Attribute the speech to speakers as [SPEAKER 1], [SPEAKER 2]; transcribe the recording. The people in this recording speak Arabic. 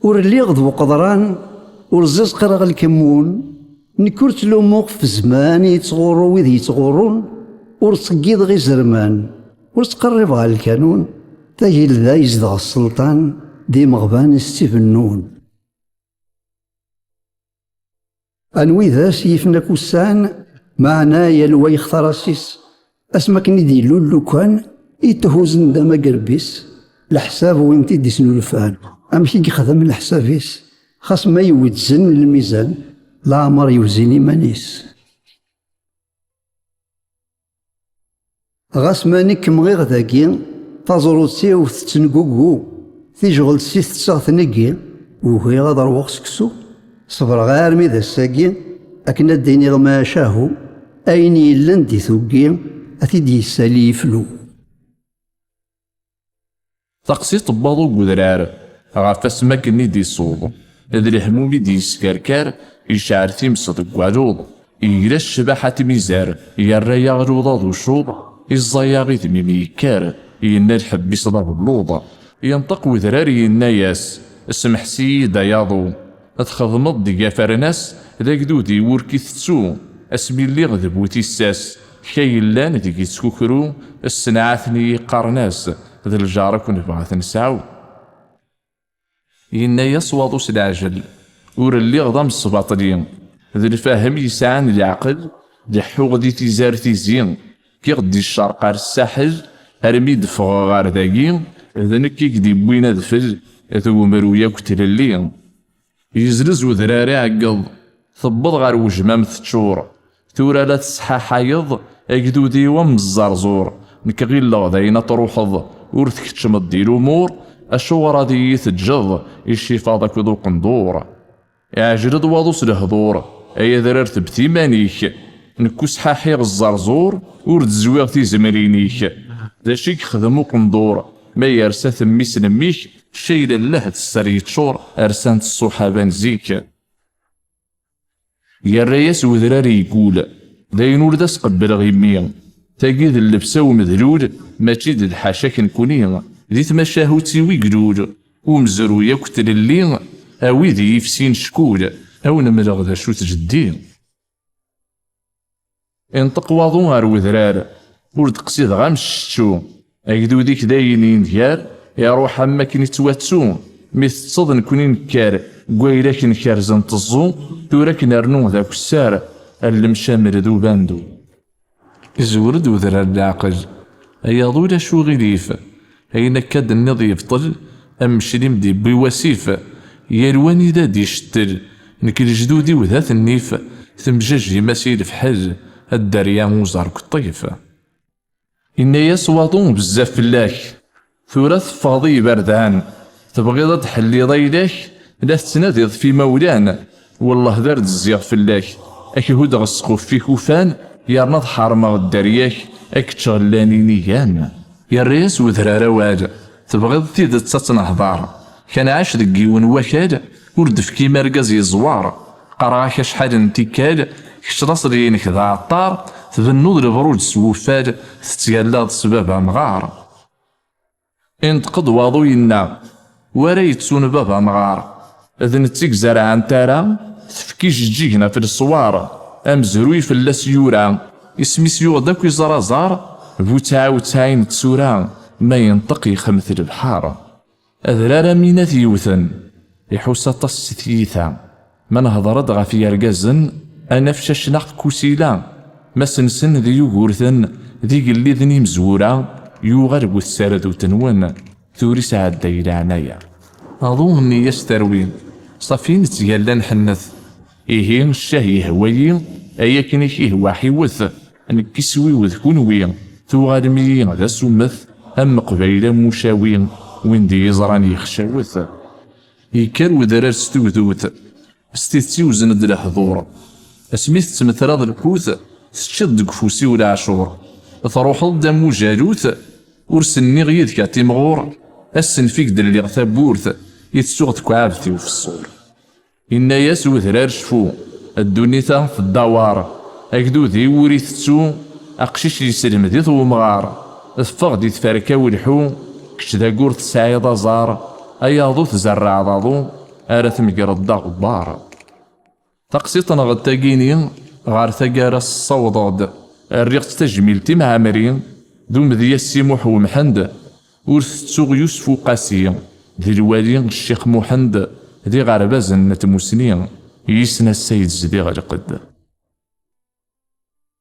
[SPEAKER 1] ور اللي غض وقدران ورزز قرغ الكمون نكرت لوموق في زمان يتغورو ويذ يتغورون ورتقيض غي زرمان ورتقرب غا الكانون تاجيل ذا يزدغ السلطان دي مغبان ستيفنون أنوي ذا سيفنا كوسان معنا يلوى يخترسيس أسمك ندي لولو كان يتهوزن داما قربيس الحساب وانتي دي سنو الفان أمشي يخدم الحسابيس خاص ما يوزن الميزان لا عمر يوزيني مانيس غاس مانيك مغيغ ذاكي تازروتي وتتنقوقو تيجغل سيث تساغتنقي وهي غادر وغسكسو صبر غير ميدا الساقي أكنا الديني غما شاهو أين يلان دي ثوقي أتيدي يسالي يفلو
[SPEAKER 2] تقسي طباضو قدرار غاف اسمك دي صوض هذا الهمومي دي سكركار يشعر تيمصد قوالوض يجرى الشباحة ميزار يرى يغلوض ذو شوض الزياغي ثميمي يكار ينا الحب يصدر اللوضة ينطق وذراري الناياس اسمح سيدا ياضو اتخضمض دي فرناس ذاك دودي وركي تسو اسمي اللي غذب وتيساس كي اللان ديكي تسكوكرو السنعاثني قارناس ذا الجارك ونبغاث نسعو ينا يصوضو سلعجل ور اللي غضم الصباطلين ذا الفاهم يسعان العقل دحو دي تيزار تيزين كي غدي الشرقار الساحل هرمي دفغ غار ذاكي ذا نكي كدي بوينا دفل ذو مرويا كتللين يزرز وذراري عقض ثبض غار وجمام تشور ثورا لا تسحى حايض اكدودي ومزرزور نكغي اللغذين تروحض ورثك تشمض دي الامور الشورى دي يتجض الشفاضك ذو قندور يعجرد واضوس الهضور اي ذرار تبتي مانيك نكو سحاحي الزرزور ورد زويغ تي زمرينيك ذا شيك خدمو قندور ما يرسى ثمي سنميك شيل الله تسري تشور ارسانت الصحابان زيك يا الرياس وذراري يقول داين ولد قبل غيميا تاقيد اللبسه ومذلول ماشي د الحاشاك نكوني ذي تمشاهو تسيوي قلول ومزرو ياكتل اللي اوي ذي يفسين شكول او نملغ ذا شو تجدين انطق واضو غار وذرار ولد قصيد غامش شتو اكدو ديك داينين ديار يا روح اماكن يتواتسو مثل تصد نكوني نكار قويلك نكار زنت الزو تورك نرنو ذاك السار المشامر ذو باندو يزورد وذرار العقل ايا ضولا شو غريف اي نكاد النضي يبطل امشي مدي بواسيف يالواني ذا دي شتل نكل جدودي وذات النيف ثمجاجي مسير في حل الدريا وزارك الطيف إن يسوطون بزاف فلاك ثورث فاضي بردان تبغيض تحلي ضيلك لا تنادض في مولان والله دار الزيغ فلاك اكي هود غسقو في كوفان يرنض حرمة الدرياك اك تشغلاني نيان يا الرياس وذرارا واد تبغيض تيد تتنهضار كان عاش دقيون وكاد ورد في كيما رقاز يزوار قراك شحال انتكال كشراس رينك ذا عطار تبنوض البرود سوفال تتيالاض سبابا مغار انتقد واضو ينا ورا يتسون بابا مغار اذن تيك زرع انتارا تفكي جيجنا في الصوار امزروي في اللاسيورا اسمي سيور داك يزرازار بوتاو تاين تسورا ما ينطق يخمث البحار اذرارا مينات يوثن يحوس تصثيثا من هضرد غفي رقازن انا فشاش ناق كوسيلا ما سنسن ذي يوغورثن ذي قلي ذني مزورا يوغرب السارد وتنون ثوري سعد دايل عنايا اظنني يستروين صافين تيالان حنث إيه الشاهي هوايي أيا كنيك هوا حيوث نكسوي وذكونوي ثوغالمي غدا سمث أم قبيلة مشاوي وين دي يزراني يخشاوث يكر وذرار ستوذوث ستيتي وزند الحضور اسميث تمثراض الكوث تشد كفوسي ولا عشور تروح الدم جالوث ورسني غيدك تيمغور السن فيك دلي غثابورث يتسوغ تكعابثي وفي الصور إنا ياس وذرار شفو الدنيا في الدوار أكدو ذي وريث تسو أقشيش يسلم ذي ثو مغار الفغ دي تفاركا والحو كش ذا قورت سعيد زار أياضو تزرع ضاضو أرى تمقرد غبار. تقسيطنا غتاقيني غار ثقارة الصوضاد الريق تجميلتي مع مريم دوم ذي السيموح ومحند ورث تسوغ يوسف وقاسي ذي الوالي الشيخ محمد ذي غرباز نتموسني يسنى السيد زدي غالقد.